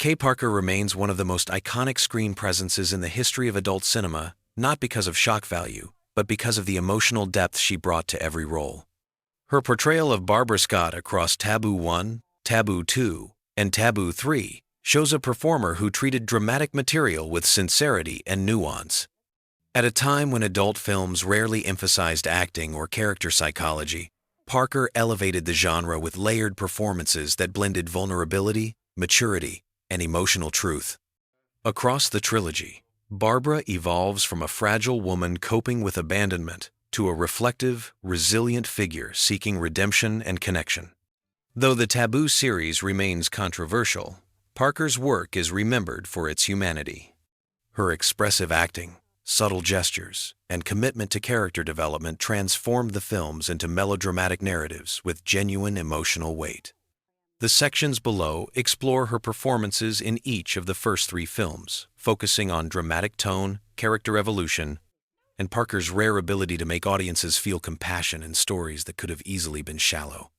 Kay Parker remains one of the most iconic screen presences in the history of adult cinema, not because of shock value, but because of the emotional depth she brought to every role. Her portrayal of Barbara Scott across Taboo 1, Taboo 2, and Taboo 3 shows a performer who treated dramatic material with sincerity and nuance. At a time when adult films rarely emphasized acting or character psychology, Parker elevated the genre with layered performances that blended vulnerability, maturity, and emotional truth. Across the trilogy, Barbara evolves from a fragile woman coping with abandonment to a reflective, resilient figure seeking redemption and connection. Though the Taboo series remains controversial, Parker's work is remembered for its humanity. Her expressive acting, subtle gestures, and commitment to character development transformed the films into melodramatic narratives with genuine emotional weight. The sections below explore her performances in each of the first three films, focusing on dramatic tone, character evolution, and Parker's rare ability to make audiences feel compassion in stories that could have easily been shallow.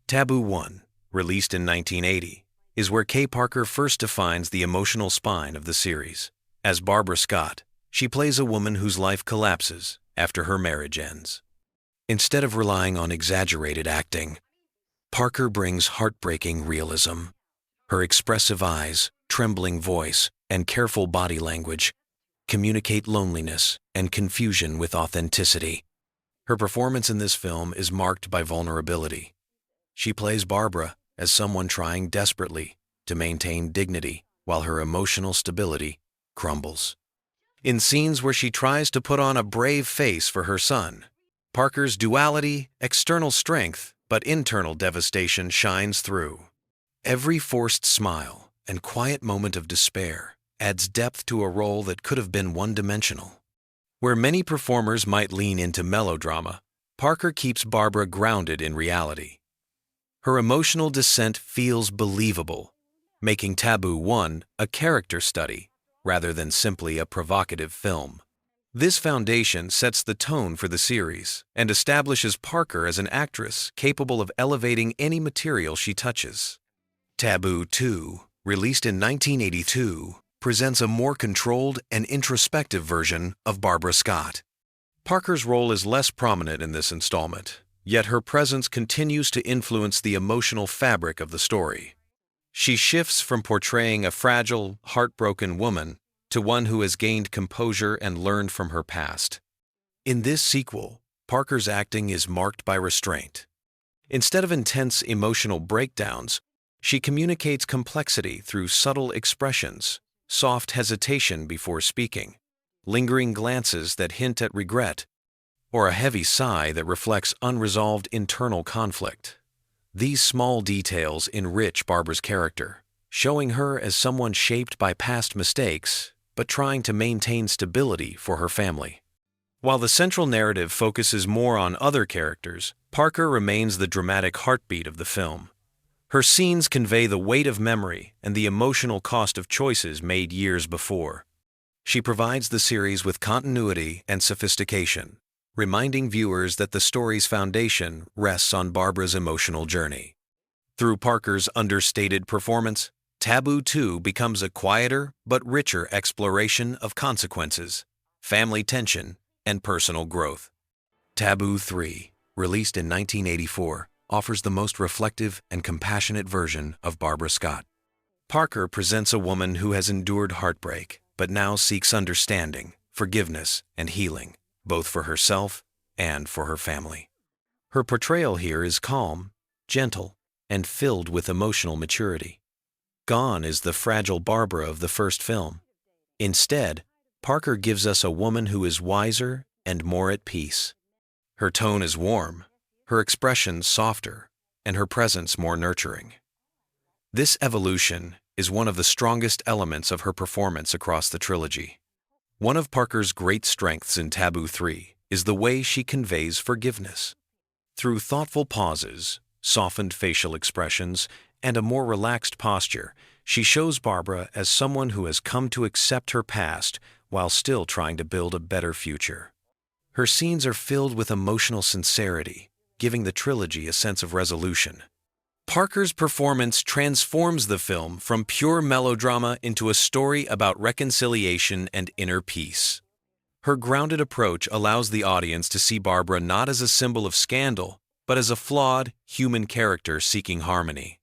Taboo 1, released in 1980, is where Kay Parker first defines the emotional spine of the series. As Barbara Scott, she plays a woman whose life collapses after her marriage ends. Instead of relying on exaggerated acting, Parker brings heartbreaking realism. Her expressive eyes, trembling voice, and careful body language communicate loneliness and confusion with authenticity. Her performance in this film is marked by vulnerability. She plays Barbara as someone trying desperately to maintain dignity while her emotional stability crumbles. In scenes where she tries to put on a brave face for her son, Parker's duality, external strength, but internal devastation shines through. Every forced smile and quiet moment of despair adds depth to a role that could have been one-dimensional. Where many performers might lean into melodrama, Parker keeps Barbara grounded in reality. Her emotional descent feels believable, making Taboo 1 a character study rather than simply a provocative film. This foundation sets the tone for the series and establishes Parker as an actress capable of elevating any material she touches. Taboo 2, released in 1982, presents a more controlled and introspective version of Barbara Scott. Parker's role is less prominent in this installment, yet her presence continues to influence the emotional fabric of the story. She shifts from portraying a fragile, heartbroken woman to one who has gained composure and learned from her past. In this sequel, Parker's acting is marked by restraint. Instead of intense emotional breakdowns, she communicates complexity through subtle expressions, soft hesitation before speaking, lingering glances that hint at regret, or a heavy sigh that reflects unresolved internal conflict. These small details enrich Barbara's character, showing her as someone shaped by past mistakes but trying to maintain stability for her family. While the central narrative focuses more on other characters, Parker remains the dramatic heartbeat of the film. Her scenes convey the weight of memory and the emotional cost of choices made years before. She provides the series with continuity and sophistication, reminding viewers that the story's foundation rests on Barbara's emotional journey. Through Parker's understated performance, Taboo 2 becomes a quieter but richer exploration of consequences, family tension, and personal growth. Taboo 3, released in 1984, offers the most reflective and compassionate version of Barbara Scott. Parker presents a woman who has endured heartbreak, but now seeks understanding, forgiveness, and healing, both for herself and for her family. Her portrayal here is calm, gentle, and filled with emotional maturity. Gone is the fragile Barbara of the first film. Instead, Parker gives us a woman who is wiser and more at peace. Her tone is warm, her expressions softer, and her presence more nurturing. This evolution is one of the strongest elements of her performance across the trilogy. One of Parker's great strengths in Taboo 3 is the way she conveys forgiveness. Through thoughtful pauses, softened facial expressions, and a more relaxed posture, she shows Barbara as someone who has come to accept her past while still trying to build a better future. Her scenes are filled with emotional sincerity, giving the trilogy a sense of resolution. Parker's performance transforms the film from pure melodrama into a story about reconciliation and inner peace. Her grounded approach allows the audience to see Barbara not as a symbol of scandal, but as a flawed, human character seeking harmony.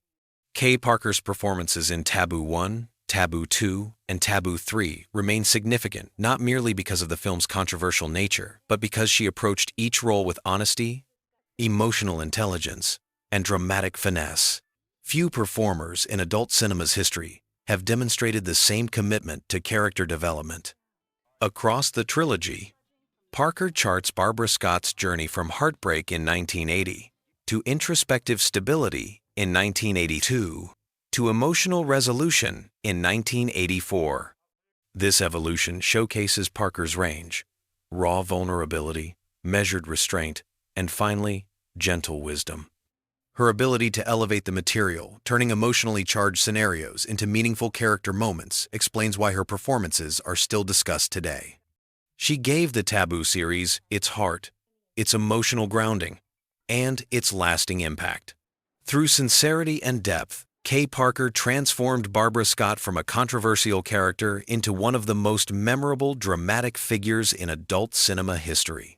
Kay Parker's performances in Taboo 1, Taboo 2, and Taboo 3 remain significant not merely because of the film's controversial nature, but because she approached each role with honesty, emotional intelligence, and dramatic finesse. Few performers in adult cinema's history have demonstrated the same commitment to character development. Across the trilogy, Parker charts Barbara Scott's journey from heartbreak in 1980 to introspective stability in 1982 to emotional resolution in 1984. This evolution showcases Parker's range: raw vulnerability, measured restraint, and finally, gentle wisdom. Her ability to elevate the material, turning emotionally charged scenarios into meaningful character moments, explains why her performances are still discussed today. She gave the Taboo series its heart, its emotional grounding, and its lasting impact. Through sincerity and depth, Kay Parker transformed Barbara Scott from a controversial character into one of the most memorable dramatic figures in adult cinema history.